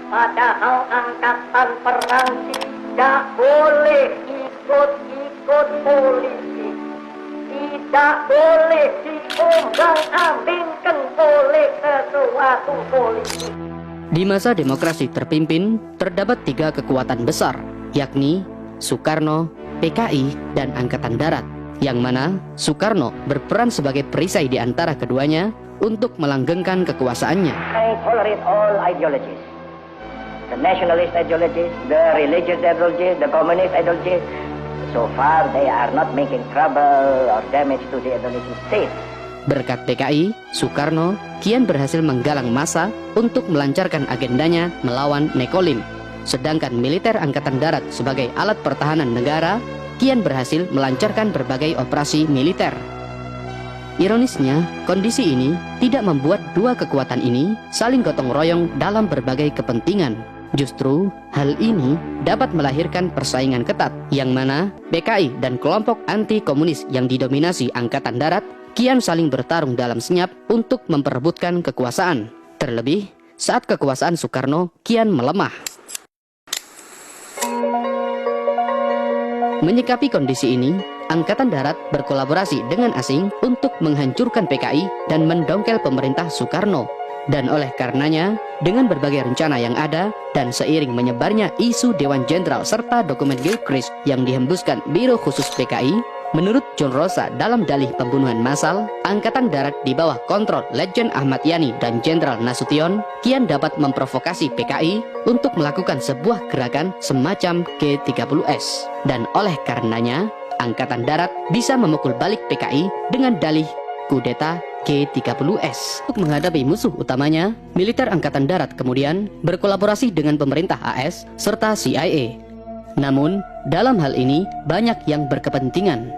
Padahal angkatan perang tidak boleh ikut-ikut politik, tidak boleh diombang-ambingkan oleh sesuatu politik. Di masa demokrasi terpimpin, terdapat 3 kekuatan besar, yakni Soekarno, PKI, dan Angkatan Darat, yang mana Soekarno berperan sebagai perisai di antara keduanya untuk melanggengkan kekuasaannya. I tolerate all ideologies. The nationalist ideologies, the religious ideologies, the communist ideologies. So far they are not making trouble or damage to the Indonesian state. Berkat PKI, Soekarno kian berhasil menggalang massa untuk melancarkan agendanya melawan Nekolim. Sedangkan militer Angkatan Darat sebagai alat pertahanan negara kian berhasil melancarkan berbagai operasi militer. Ironisnya, kondisi ini tidak membuat 2 kekuatan ini saling gotong royong dalam berbagai kepentingan. Justru, hal ini dapat melahirkan persaingan ketat, yang mana PKI dan kelompok anti-komunis yang didominasi Angkatan Darat kian saling bertarung dalam senyap untuk memperebutkan kekuasaan. Terlebih, saat kekuasaan Soekarno kian melemah. Menyikapi kondisi ini, Angkatan Darat berkolaborasi dengan asing untuk menghancurkan PKI dan mendongkel pemerintah Soekarno. Dan oleh karenanya, dengan berbagai rencana yang ada dan seiring menyebarnya isu Dewan Jenderal serta dokumen Gilchrist yang dihembuskan Biro Khusus PKI, menurut John Rosa dalam dalih pembunuhan massal, Angkatan Darat di bawah kontrol Letjen Ahmad Yani dan Jenderal Nasution kian dapat memprovokasi PKI untuk melakukan sebuah gerakan semacam G30S. Dan oleh karenanya, Angkatan Darat bisa memukul balik PKI dengan dalih kudeta G30S. Untuk menghadapi musuh utamanya, militer Angkatan Darat kemudian berkolaborasi dengan pemerintah AS serta CIA. Namun, dalam hal ini banyak yang berkepentingan.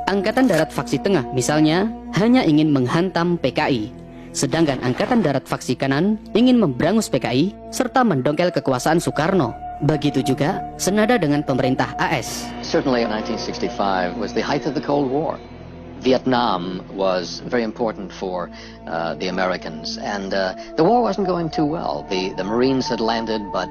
Angkatan Darat faksi tengah misalnya hanya ingin menghantam PKI, sedangkan Angkatan Darat faksi kanan ingin memberangus PKI serta mendongkel kekuasaan Soekarno. Begitu juga senada dengan pemerintah AS. Certainly 1965 was the height of the Cold War. Vietnam was very important for the Americans, and the war wasn't going too well. The Marines had landed, but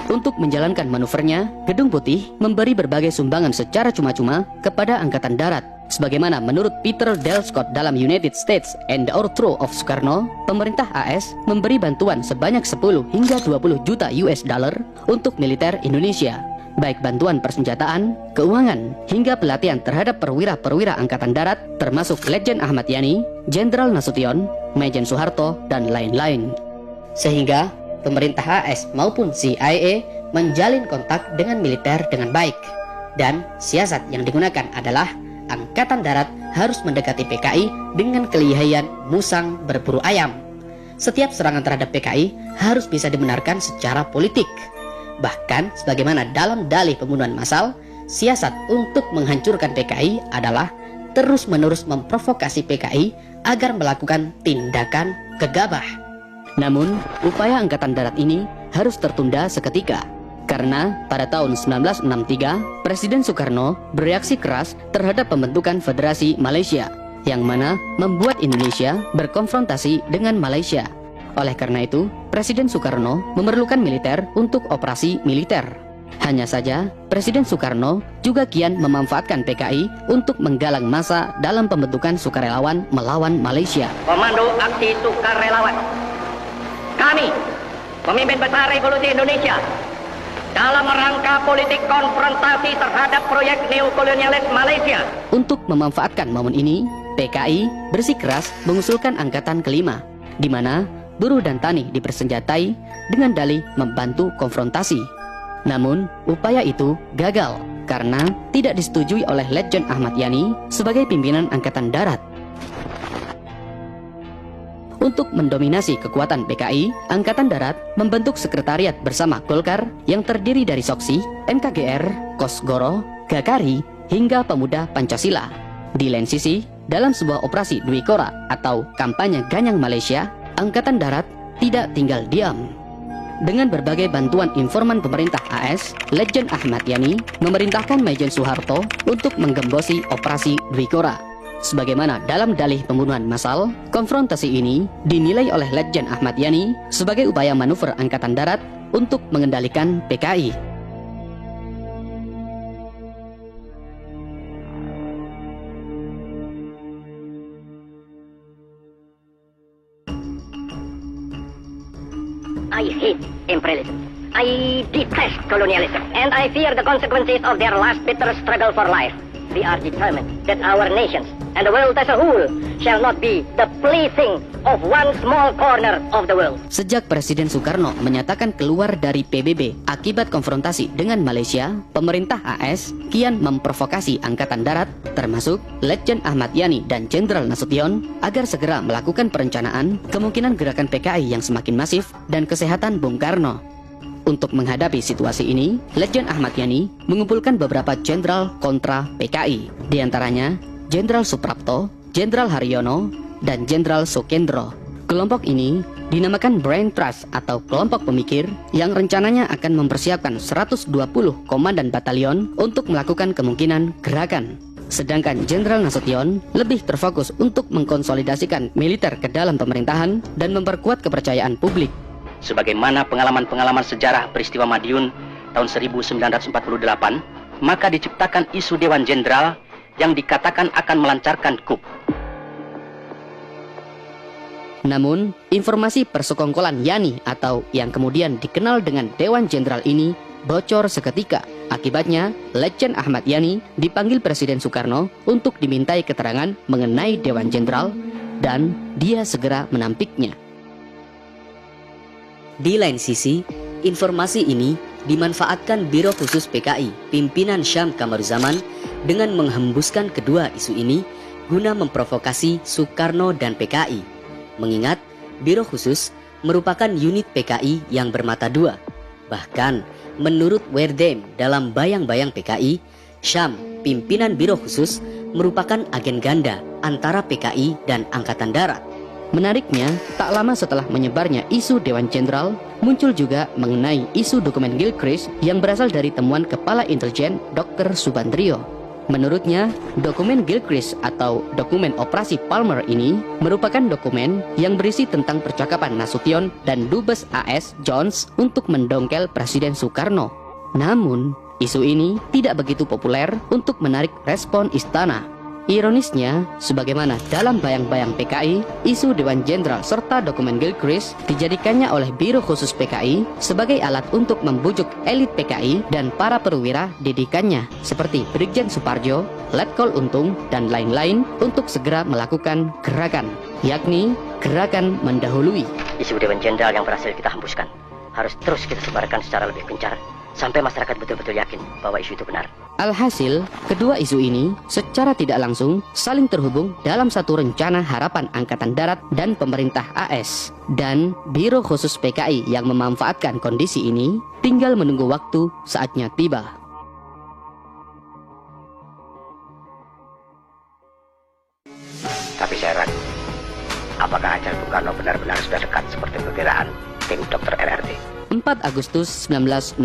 untuk menjalankan manuvernya, Gedung Putih memberi berbagai sumbangan secara cuma-cuma kepada Angkatan Darat. Sebagaimana menurut Peter Dale Scott dalam United States and the Overthrow of Sukarno, pemerintah AS memberi bantuan sebanyak 10 hingga 20 juta US dollar untuk militer Indonesia. Baik bantuan persenjataan, keuangan, hingga pelatihan terhadap perwira-perwira Angkatan Darat, termasuk Letjen Ahmad Yani, Jenderal Nasution, Majen Soeharto, dan lain-lain. Sehingga pemerintah AS maupun CIA menjalin kontak dengan militer dengan baik. Dan siasat yang digunakan adalah Angkatan Darat harus mendekati PKI dengan kelihayan musang berburu ayam. Setiap serangan terhadap PKI harus bisa dibenarkan secara politik. Bahkan, sebagaimana dalam dalih pembunuhan massal, siasat untuk menghancurkan PKI adalah terus-menerus memprovokasi PKI agar melakukan tindakan gegabah. Namun, upaya Angkatan Darat ini harus tertunda seketika, karena pada tahun 1963, Presiden Soekarno bereaksi keras terhadap pembentukan Federasi Malaysia, yang mana membuat Indonesia berkonfrontasi dengan Malaysia. Oleh karena itu, Presiden Soekarno memerlukan militer untuk operasi militer. Hanya saja, Presiden Soekarno juga kian memanfaatkan PKI untuk menggalang massa dalam pembentukan sukarelawan melawan Malaysia. Komando Aksi Sukarelawan. Kami, pemimpin besar Revolusi Indonesia, dalam rangka politik konfrontasi terhadap proyek neokolonialis Malaysia. Untuk memanfaatkan momen ini, PKI bersikeras mengusulkan angkatan kelima, di mana buruh dan tani dipersenjatai dengan dalih membantu konfrontasi. Namun, upaya itu gagal karena tidak disetujui oleh Letjen Ahmad Yani sebagai pimpinan Angkatan Darat. Untuk mendominasi kekuatan PKI, Angkatan Darat membentuk sekretariat bersama Golkar yang terdiri dari Soksi, MKGR, Kosgoro, Gakari, hingga Pemuda Pancasila. Di lain sisi, dalam sebuah operasi Dwi Kora atau kampanye Ganyang Malaysia, Angkatan Darat tidak tinggal diam. Dengan berbagai bantuan informan pemerintah AS, Letjen Ahmad Yani memerintahkan Majen Soeharto untuk menggembosi operasi Dwi Kora. sebagaimana dalam dalih pembunuhan massal, konfrontasi ini dinilai oleh Letjen Ahmad Yani sebagai upaya manuver Angkatan Darat untuk mengendalikan PKI. I hate imperialism. I detest colonialism. And I fear the consequences of their last bitter struggle for life. We are determined that our nations and the world as a whole shall not be the plaything of one small corner of the world. Sejak Presiden Soekarno menyatakan keluar dari PBB akibat konfrontasi dengan Malaysia, pemerintah AS kian memprovokasi Angkatan Darat, termasuk Letjen Ahmad Yani dan Jenderal Nasution, agar segera melakukan perencanaan kemungkinan gerakan PKI yang semakin masif dan kesehatan Bung Karno. Untuk menghadapi situasi ini, Letjen Ahmad Yani mengumpulkan beberapa jenderal kontra PKI, di antaranya Jenderal Suprapto, Jenderal Haryono, dan Jenderal Sukendro. Kelompok ini dinamakan Brain Trust atau kelompok pemikir yang rencananya akan mempersiapkan 120 komandan batalion untuk melakukan kemungkinan gerakan. Sedangkan Jenderal Nasution lebih terfokus untuk mengkonsolidasikan militer ke dalam pemerintahan dan memperkuat kepercayaan publik. Sebagaimana pengalaman-pengalaman sejarah peristiwa Madiun tahun 1948, maka diciptakan isu Dewan Jenderal yang dikatakan akan melancarkan coup. Namun, informasi persekongkolan Yani atau yang kemudian dikenal dengan Dewan Jenderal ini bocor seketika. Akibatnya, Letjen Ahmad Yani dipanggil Presiden Soekarno untuk dimintai keterangan mengenai Dewan Jenderal dan dia segera menampiknya. Di lain sisi, informasi ini dimanfaatkan Biro Khusus PKI pimpinan Syam Kamaruzaman dengan menghembuskan kedua isu ini guna memprovokasi Soekarno dan PKI. Mengingat Biro Khusus merupakan unit PKI yang bermata dua. Bahkan menurut Werdem dalam bayang-bayang PKI, Syam pimpinan Biro Khusus merupakan agen ganda antara PKI dan Angkatan Darat. Menariknya, tak lama setelah menyebarnya isu Dewan Jenderal, muncul juga mengenai isu dokumen Gilchrist yang berasal dari temuan Kepala Intelijen Dr. Subandrio. Menurutnya, dokumen Gilchrist atau dokumen operasi Palmer ini merupakan dokumen yang berisi tentang percakapan Nasution dan Dubes AS Jones untuk mendongkel Presiden Soekarno. Namun, isu ini tidak begitu populer untuk menarik respon istana. Ironisnya, sebagaimana dalam bayang-bayang PKI, isu Dewan Jenderal serta dokumen Gilchrist dijadikannya oleh Biro Khusus PKI sebagai alat untuk membujuk elit PKI dan para perwira didikannya seperti Brigjen Suparjo, Letkol Untung, dan lain-lain untuk segera melakukan gerakan, yakni gerakan mendahului. Isu Dewan Jenderal yang berhasil kita hembuskan harus terus kita sebarkan secara lebih gencar sampai masyarakat betul-betul yakin bahwa isu itu benar. Alhasil, kedua isu ini secara tidak langsung saling terhubung dalam satu rencana harapan Angkatan Darat dan pemerintah AS. Dan Biro Khusus PKI yang memanfaatkan kondisi ini tinggal menunggu waktu saatnya tiba. Tapi saya ragu, apakah Ajang Bung Karno benar-benar sudah dekat seperti perkiraan tim Dr. RRT? 4 Agustus 1965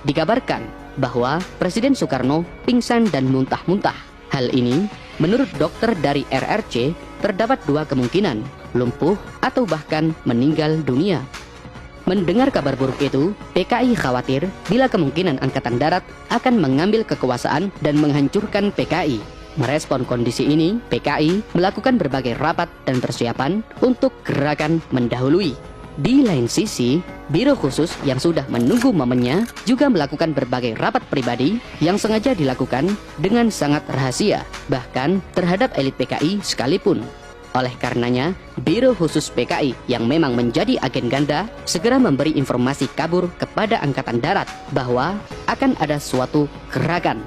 dikabarkan bahwa Presiden Soekarno pingsan dan muntah-muntah. Hal ini, menurut dokter dari RRC, terdapat dua kemungkinan, lumpuh atau bahkan meninggal dunia. Mendengar kabar buruk itu, PKI khawatir bila kemungkinan Angkatan Darat akan mengambil kekuasaan dan menghancurkan PKI. Merespon kondisi ini, PKI melakukan berbagai rapat dan persiapan untuk gerakan mendahului. Di lain sisi, Biro Khusus yang sudah menunggu momennya juga melakukan berbagai rapat pribadi yang sengaja dilakukan dengan sangat rahasia, bahkan terhadap elit PKI sekalipun. Oleh karenanya, Biro Khusus PKI yang memang menjadi agen ganda segera memberi informasi kabur kepada Angkatan Darat bahwa akan ada suatu gerakan.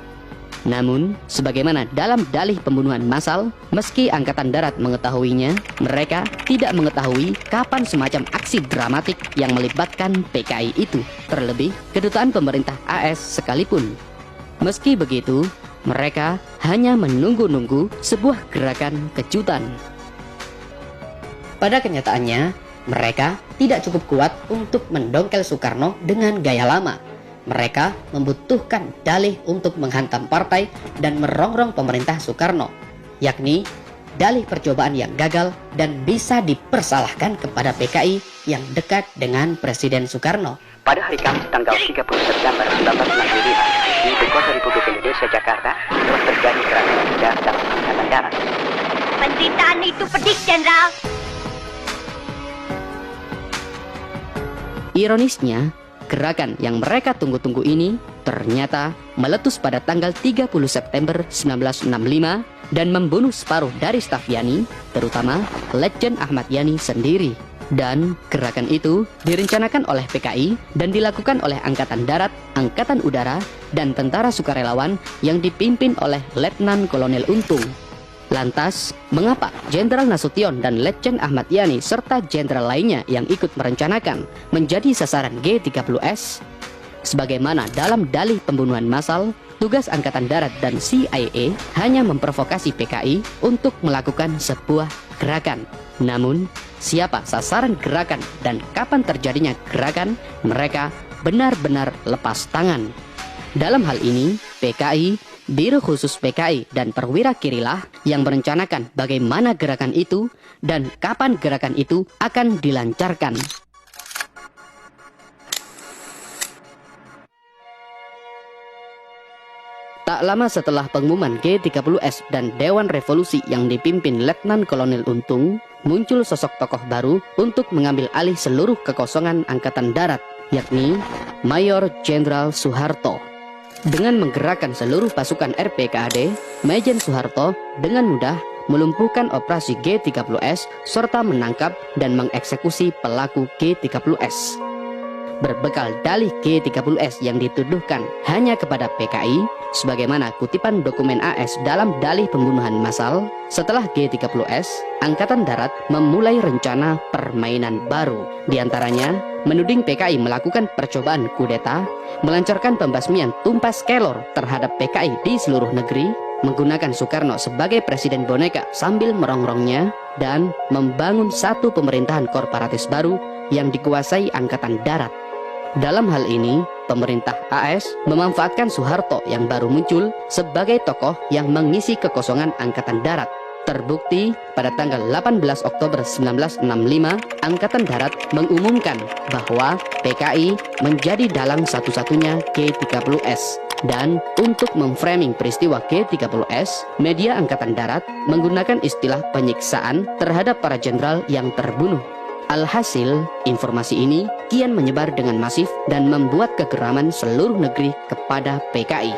Namun, sebagaimana dalam dalih pembunuhan massal, meski Angkatan Darat mengetahuinya, mereka tidak mengetahui kapan semacam aksi dramatik yang melibatkan PKI itu, terlebih kedutaan pemerintah AS sekalipun. Meski begitu, mereka hanya menunggu-nunggu sebuah gerakan kejutan. Pada kenyataannya, mereka tidak cukup kuat untuk mendongkel Soekarno dengan gaya lama. Mereka membutuhkan dalih untuk menghantam partai dan merongrong pemerintah Soekarno. yakni dalih percobaan yang gagal dan bisa dipersalahkan kepada PKI yang dekat dengan Presiden Soekarno. Pada hari Kamis tanggal 30 September 1965 di Ibu Kota Republik Indonesia Jakarta telah terjadi gerakan udara dalam Angkatan Darat. Penderitaan itu pedih, Jenderal. Ironisnya, gerakan yang mereka tunggu-tunggu ini ternyata meletus pada tanggal 30 September 1965 dan membunuh separuh dari staf Yani, terutama Letjen Ahmad Yani sendiri. Dan gerakan itu direncanakan oleh PKI dan dilakukan oleh Angkatan Darat, Angkatan Udara, dan tentara sukarelawan yang dipimpin oleh Letnan Kolonel Untung. Lantas, mengapa Jenderal Nasution dan Letjen Ahmad Yani serta jenderal lainnya yang ikut merencanakan menjadi sasaran G30S? Sebagaimana dalam dalih pembunuhan massal, tugas Angkatan Darat dan CIA hanya memprovokasi PKI untuk melakukan sebuah gerakan. Namun, siapa sasaran gerakan dan kapan terjadinya gerakan, mereka benar-benar lepas tangan. Dalam hal ini, PKI, Biro Khusus PKI dan Perwira Kirilah yang merencanakan bagaimana gerakan itu dan kapan gerakan itu akan dilancarkan. Tak lama setelah pengumuman G30S dan Dewan Revolusi yang dipimpin Letnan Kolonel Untung, muncul sosok tokoh baru untuk mengambil alih seluruh kekosongan Angkatan Darat, yakni Mayor Jenderal Soeharto. Dengan menggerakkan seluruh pasukan RPKAD, Majen Soeharto dengan mudah melumpuhkan operasi G30S serta menangkap dan mengeksekusi pelaku G30S. Berbekal dalih G30S yang dituduhkan hanya kepada PKI, sebagaimana kutipan dokumen AS dalam dalih pembunuhan massal, setelah G30S, Angkatan Darat memulai rencana permainan baru. Di antaranya, menuding PKI melakukan percobaan kudeta, melancarkan pembasmian tumpas kelor terhadap PKI di seluruh negeri, menggunakan Soekarno sebagai presiden boneka sambil merongrongnya, dan membangun satu pemerintahan korporatis baru yang dikuasai Angkatan Darat. Dalam hal ini, pemerintah AS memanfaatkan Soeharto yang baru muncul sebagai tokoh yang mengisi kekosongan Angkatan Darat. Terbukti pada tanggal 18 Oktober 1965, Angkatan Darat mengumumkan bahwa PKI menjadi dalang satu-satunya G30S. Dan untuk memframing peristiwa G30S, media Angkatan Darat menggunakan istilah penyiksaan terhadap para jenderal yang terbunuh. Alhasil, informasi ini kian menyebar dengan masif dan membuat kegeraman seluruh negeri kepada PKI.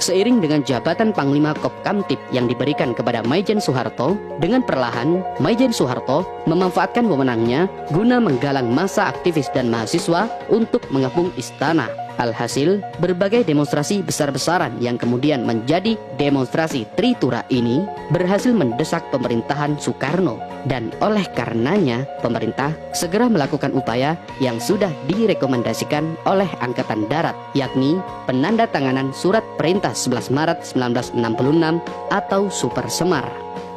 Seiring dengan jabatan Panglima Kopkamtib yang diberikan kepada Majen Soeharto, dengan perlahan Majen Soeharto memanfaatkan wewenangnya guna menggalang massa aktivis dan mahasiswa untuk mengepung istana. Alhasil, berbagai demonstrasi besar-besaran yang kemudian menjadi demonstrasi Tritura ini berhasil mendesak pemerintahan Soekarno. Dan oleh karenanya, pemerintah segera melakukan upaya yang sudah direkomendasikan oleh Angkatan Darat, yakni penandatanganan Surat Perintah 11 Maret 1966 atau Super Semar.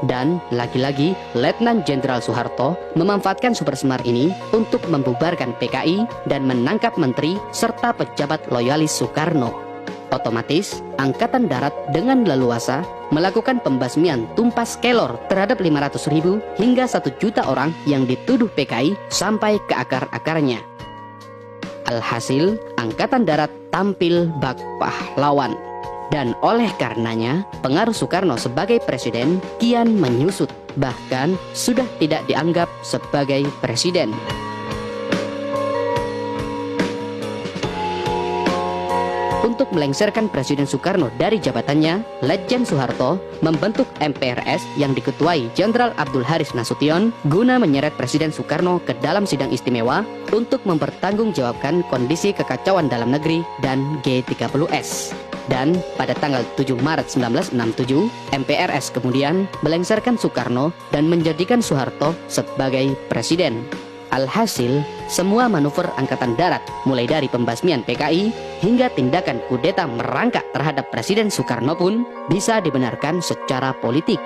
Dan lagi-lagi Letnan Jenderal Soeharto memanfaatkan Super Semar ini untuk membubarkan PKI dan menangkap menteri serta pejabat loyalis Soekarno. Otomatis, Angkatan Darat dengan leluasa melakukan pembasmian tumpas kelor terhadap 500.000 hingga 1 juta orang yang dituduh PKI sampai ke akar-akarnya. Alhasil, Angkatan Darat tampil bak pahlawan. Dan oleh karenanya, pengaruh Soekarno sebagai presiden kian menyusut, bahkan sudah tidak dianggap sebagai presiden. Untuk melengsarkan Presiden Soekarno dari jabatannya, Letjen Soeharto membentuk MPRS yang diketuai Jenderal Abdul Haris Nasution guna menyeret Presiden Soekarno ke dalam sidang istimewa untuk mempertanggungjawabkan kondisi kekacauan dalam negeri dan G30S. Dan pada tanggal 7 Maret 1967, MPRS kemudian melengsarkan Soekarno dan menjadikan Soeharto sebagai presiden. Alhasil, semua manuver Angkatan Darat, mulai dari pembasmian PKI hingga tindakan kudeta merangkak terhadap Presiden Soekarno pun bisa dibenarkan secara politik.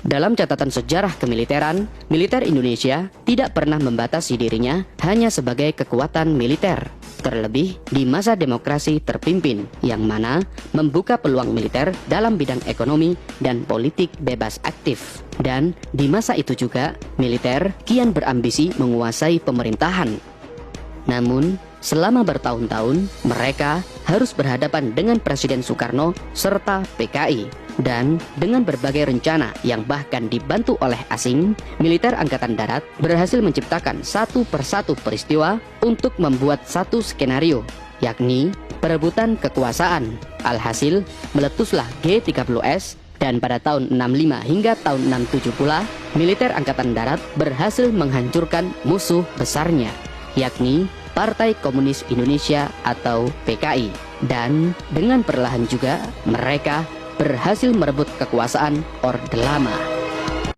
Dalam catatan sejarah kemiliteran, militer Indonesia tidak pernah membatasi dirinya hanya sebagai kekuatan militer. Terlebih di masa demokrasi terpimpin, yang mana membuka peluang militer dalam bidang ekonomi dan politik bebas aktif. Dan di masa itu juga, militer kian berambisi menguasai pemerintahan. Namun, selama bertahun-tahun, mereka harus berhadapan dengan Presiden Soekarno serta PKI. Dan dengan berbagai rencana yang bahkan dibantu oleh asing, militer Angkatan Darat berhasil menciptakan satu persatu peristiwa untuk membuat satu skenario, yakni perebutan kekuasaan. Alhasil, meletuslah G30S, dan pada tahun 65 hingga tahun 67 pula, militer Angkatan Darat berhasil menghancurkan musuh besarnya, yakni Partai Komunis Indonesia atau PKI. Dan dengan perlahan juga mereka berhasil merebut kekuasaan Orde Lama.